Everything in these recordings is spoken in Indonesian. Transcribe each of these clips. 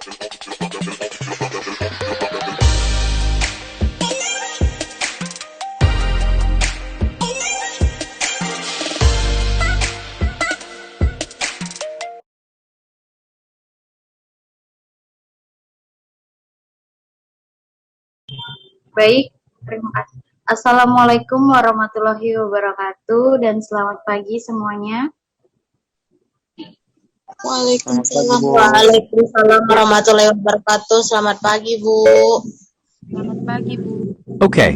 Baik, terima kasih. Assalamualaikum warahmatullahi wabarakatuh dan selamat pagi semuanya. Waalaikumsalam. Waalaikumsalam warahmatullahi wabarakatuh. Selamat pagi, Bu. Selamat pagi, Bu. Okay.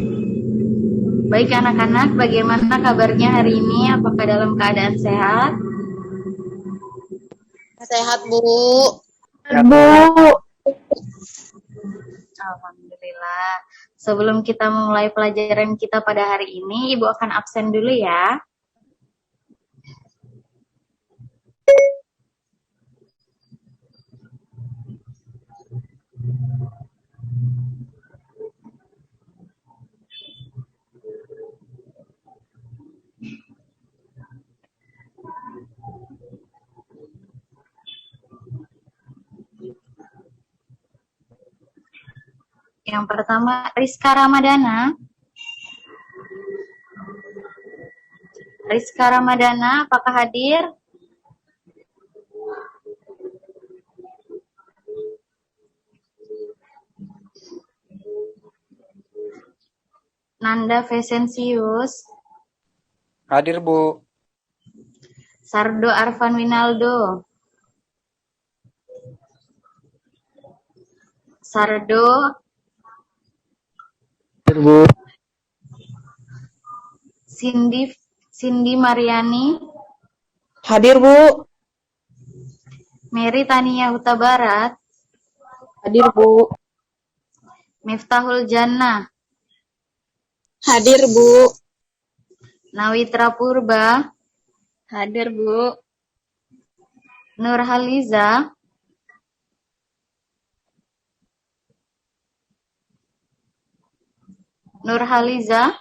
Baik anak-anak, bagaimana kabarnya hari ini? Apakah dalam keadaan sehat? Sehat, Bu. Bu. Alhamdulillah. Sebelum kita memulai pelajaran kita pada hari ini, Ibu akan absen dulu ya. Yang pertama, Rizka Ramadana. Rizka Ramadana, apakah hadir? Nanda Vesensius. Hadir, Bu. Sardo Arfan Winaldo. Sardo. Hadir, Bu. Cindy Mariani. Hadir, Bu. Mary Tania Huta Barat. Hadir, Bu. Miftahul Jannah. Hadir, Bu. Nawitra Purba. Hadir, Bu. Nurhaliza. Nurhaliza.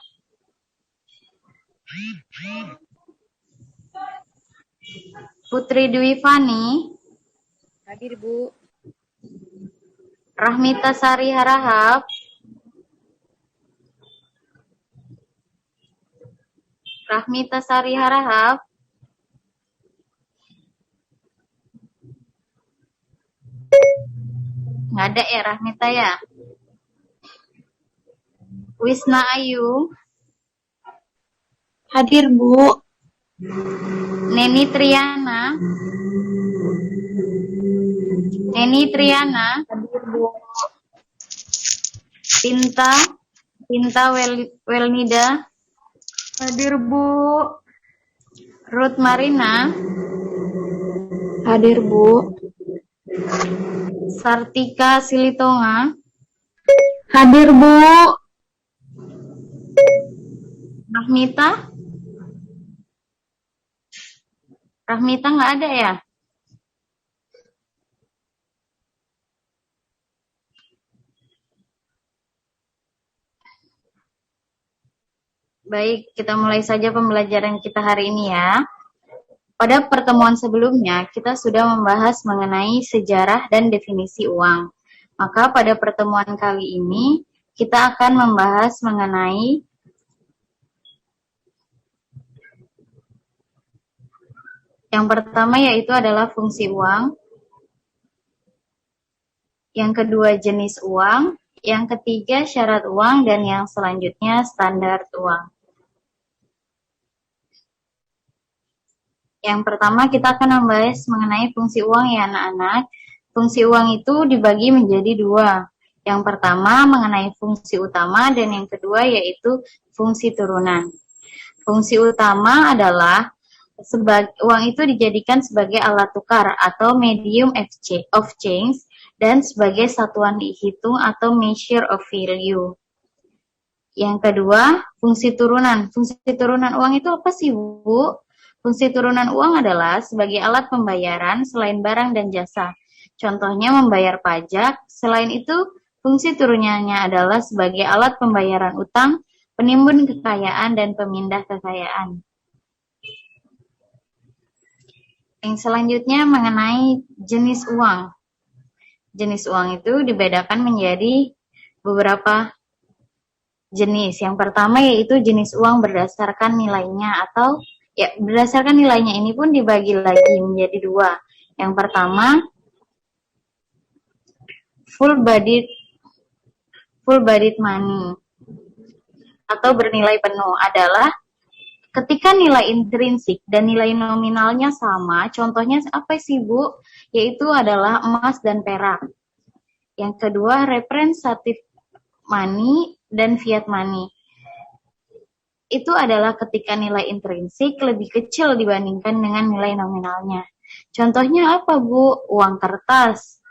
Putri Dwi Fani. Hadir, Bu. Rahmita Sari Harahap. Rahmita Sari Harahap. Nggak ada ya Rahmita ya. Wisna Ayu. Hadir, Bu. Neni Triana. Neni Triana. Hadir, Bu. Tinta Welnida. Hadir, Bu. Ruth Marina. Hadir, Bu. Sartika Silitonga. Hadir, Bu. Rahmita. Rahmita nggak ada ya? Baik, kita mulai saja pembelajaran kita hari ini ya. Pada pertemuan sebelumnya, kita sudah membahas mengenai sejarah dan definisi uang. Maka pada pertemuan kali ini, kita akan membahas mengenai yang pertama yaitu adalah fungsi uang. Yang kedua jenis uang. Yang ketiga syarat uang. Dan yang selanjutnya standar uang. Yang pertama kita akan membahas mengenai fungsi uang ya anak-anak. Fungsi uang itu dibagi menjadi dua. Yang pertama mengenai fungsi utama dan yang kedua yaitu fungsi turunan. Fungsi utama adalah uang itu dijadikan sebagai alat tukar atau medium of change dan sebagai satuan dihitung atau measure of value. Yang kedua, fungsi turunan. Fungsi turunan uang itu apa sih, Bu? Fungsi turunan uang adalah sebagai alat pembayaran selain barang dan jasa. Contohnya membayar pajak. Selain itu, fungsi turunannya adalah sebagai alat pembayaran utang, penimbun kekayaan, dan pemindah kekayaan. Yang selanjutnya mengenai jenis uang. Jenis uang itu dibedakan menjadi beberapa jenis. Yang pertama yaitu jenis uang berdasarkan nilainya atau ya berdasarkan nilainya ini pun dibagi lagi menjadi dua. Yang pertama full bodied money atau bernilai penuh adalah ketika nilai intrinsik dan nilai nominalnya sama. Contohnya apa sih Bu? Yaitu adalah emas dan perak. Yang kedua representative money dan fiat money. Itu adalah ketika nilai intrinsik lebih kecil dibandingkan dengan nilai nominalnya. Contohnya apa Bu? Uang kertas.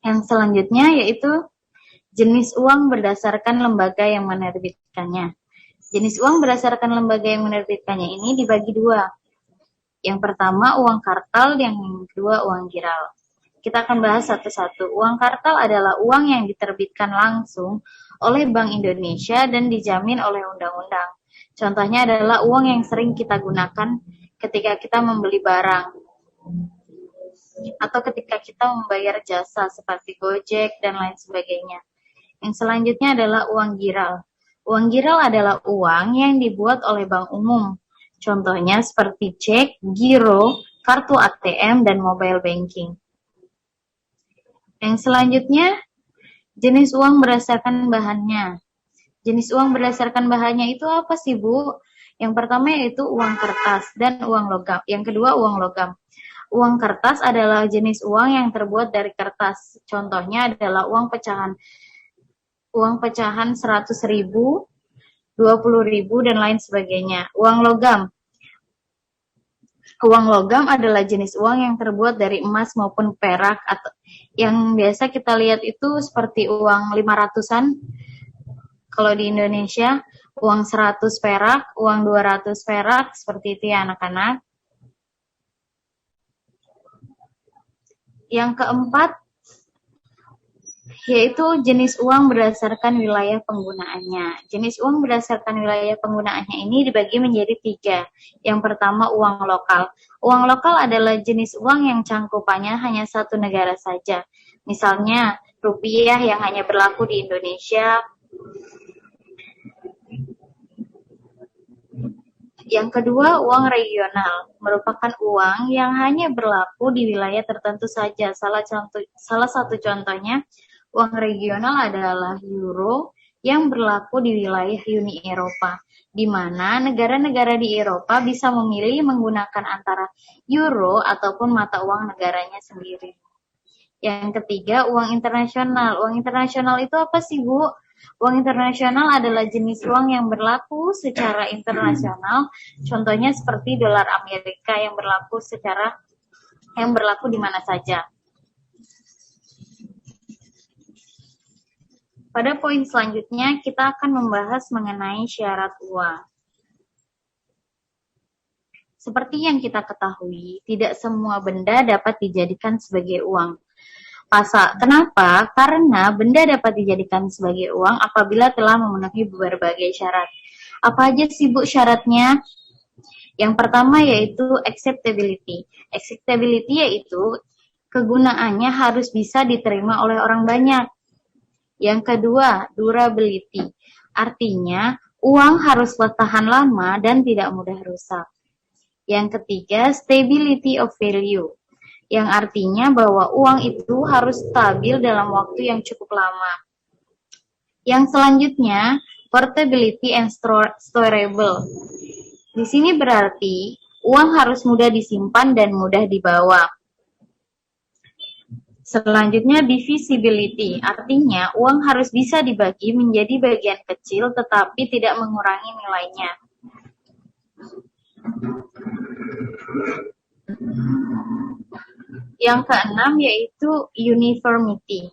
Yang selanjutnya yaitu jenis uang berdasarkan lembaga yang menerbitkannya. Jenis uang berdasarkan lembaga yang menerbitkannya ini dibagi dua. Yang pertama uang kartal, yang kedua uang giral. Kita akan bahas satu-satu. Uang kartal adalah uang yang diterbitkan langsung oleh Bank Indonesia dan dijamin oleh undang-undang. Contohnya adalah uang yang sering kita gunakan ketika kita membeli barang atau ketika kita membayar jasa seperti Gojek dan lain sebagainya. Yang selanjutnya adalah uang giral. Uang giral adalah uang yang dibuat oleh bank umum. Contohnya seperti cek, giro, kartu ATM, dan mobile banking. Yang selanjutnya, jenis uang berdasarkan bahannya. Jenis uang berdasarkan bahannya itu apa sih, Bu? Yang pertama yaitu uang kertas dan uang logam. Yang kedua, uang logam. Uang kertas adalah jenis uang yang terbuat dari kertas. Contohnya adalah uang pecahan 100.000, 20.000, dan lain sebagainya. Uang logam. Uang logam adalah jenis uang yang terbuat dari emas maupun perak, atau yang biasa kita lihat itu seperti uang 500-an. Kalau di Indonesia, uang 100 perak, uang 200 perak, seperti itu ya anak-anak. Yang keempat, yaitu jenis uang berdasarkan wilayah penggunaannya. Jenis uang berdasarkan wilayah penggunaannya ini dibagi menjadi tiga. Yang pertama uang lokal. Uang lokal adalah jenis uang yang cangkupannya hanya satu negara saja. Misalnya rupiah yang hanya berlaku di Indonesia. Yang kedua, uang regional, merupakan uang yang hanya berlaku di wilayah tertentu saja. Salah satu contohnya, uang regional adalah euro yang berlaku di wilayah Uni Eropa, di mana negara-negara di Eropa bisa memilih menggunakan antara euro ataupun mata uang negaranya sendiri. Yang ketiga, uang internasional. Uang internasional itu apa sih, Bu? Uang internasional adalah jenis uang yang berlaku secara internasional. Contohnya seperti dolar Amerika yang berlaku di mana saja. Pada poin selanjutnya, kita akan membahas mengenai syarat uang. Seperti yang kita ketahui, tidak semua benda dapat dijadikan sebagai uang. Kenapa? Karena benda dapat dijadikan sebagai uang apabila telah memenuhi berbagai syarat. Apa aja sih, Bu, syaratnya? Yang pertama yaitu acceptability. Acceptability yaitu kegunaannya harus bisa diterima oleh orang banyak. Yang kedua, durability. Artinya, uang harus bertahan lama dan tidak mudah rusak. Yang ketiga, stability of value. Yang artinya bahwa uang itu harus stabil dalam waktu yang cukup lama. Yang selanjutnya, portability and storable. Di sini berarti uang harus mudah disimpan dan mudah dibawa. Selanjutnya, divisibility. Artinya, uang harus bisa dibagi menjadi bagian kecil tetapi tidak mengurangi nilainya. Yang keenam yaitu uniformity.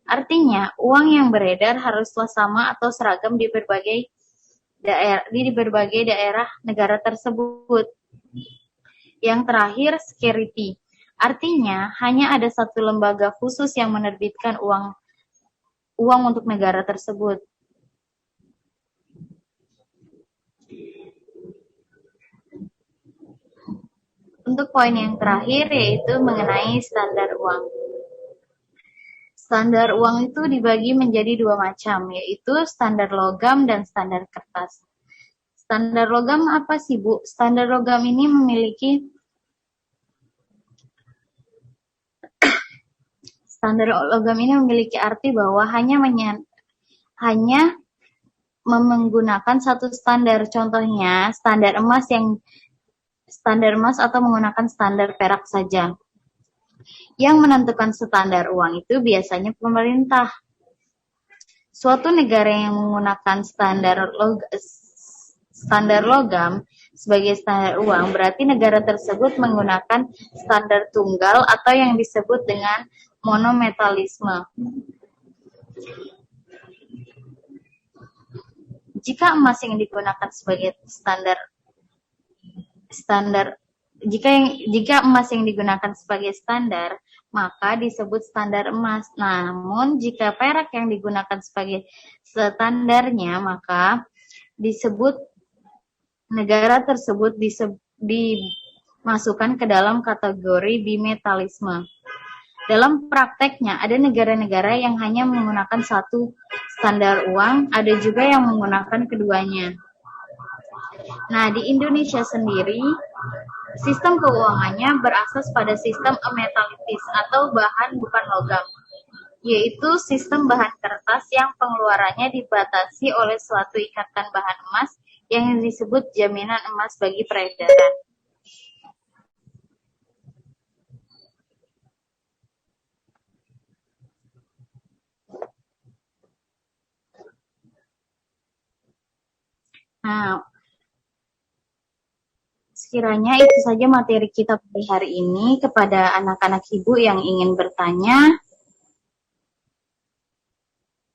Artinya, uang yang beredar haruslah sama atau seragam di berbagai daerah negara tersebut. Yang terakhir, security. Artinya, hanya ada satu lembaga khusus yang menerbitkan uang untuk negara tersebut. Untuk poin yang terakhir yaitu mengenai standar uang. Standar uang itu dibagi menjadi dua macam, yaitu standar logam dan standar kertas. Standar logam apa sih, Bu? Standar logam ini memiliki arti bahwa hanya menggunakan satu standar. Contohnya, standar emas atau menggunakan standar perak saja. Yang menentukan standar uang itu biasanya pemerintah. Suatu negara yang menggunakan standar logam sebagai standar uang, berarti negara tersebut menggunakan standar tunggal atau yang disebut dengan monometalisme. Jika emas yang digunakan sebagai jika emas yang digunakan sebagai standar, maka disebut standar emas. Namun, jika perak yang digunakan sebagai standarnya, maka negara tersebut dimasukkan ke dalam kategori bimetalisme. Dalam prakteknya, ada negara-negara yang hanya menggunakan satu standar uang, ada juga yang menggunakan keduanya. Nah, di Indonesia sendiri, sistem keuangannya berasas pada sistem ametalitis atau bahan bukan logam, yaitu sistem bahan kertas yang pengeluarannya dibatasi oleh suatu ikatan bahan emas yang disebut jaminan emas bagi peredaran. Nah, sekiranya itu saja materi kita pada hari ini. Kepada anak-anak ibu yang ingin bertanya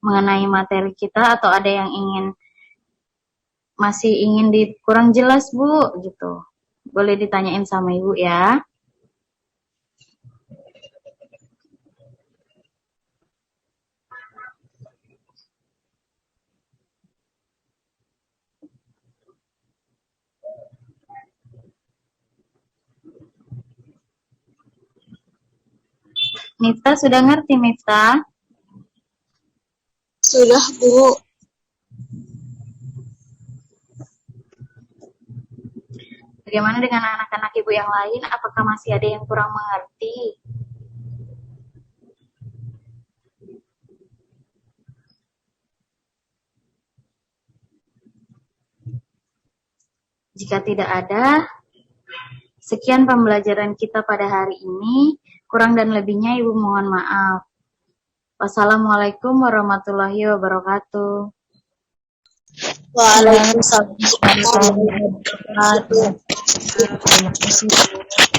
mengenai materi kita atau ada yang masih ingin kurang jelas, Bu, gitu. Boleh ditanyain sama Ibu ya. Mifta sudah ngerti, Mifta? Sudah, Bu. Bagaimana dengan anak-anak ibu yang lain? Apakah masih ada yang kurang mengerti? Jika tidak ada, sekian pembelajaran kita pada hari ini. Kurang dan lebihnya Ibu mohon maaf. Wassalamualaikum warahmatullahi wabarakatuh. Waalaikumsalam warahmatullahi wabarakatuh. Terima kasih.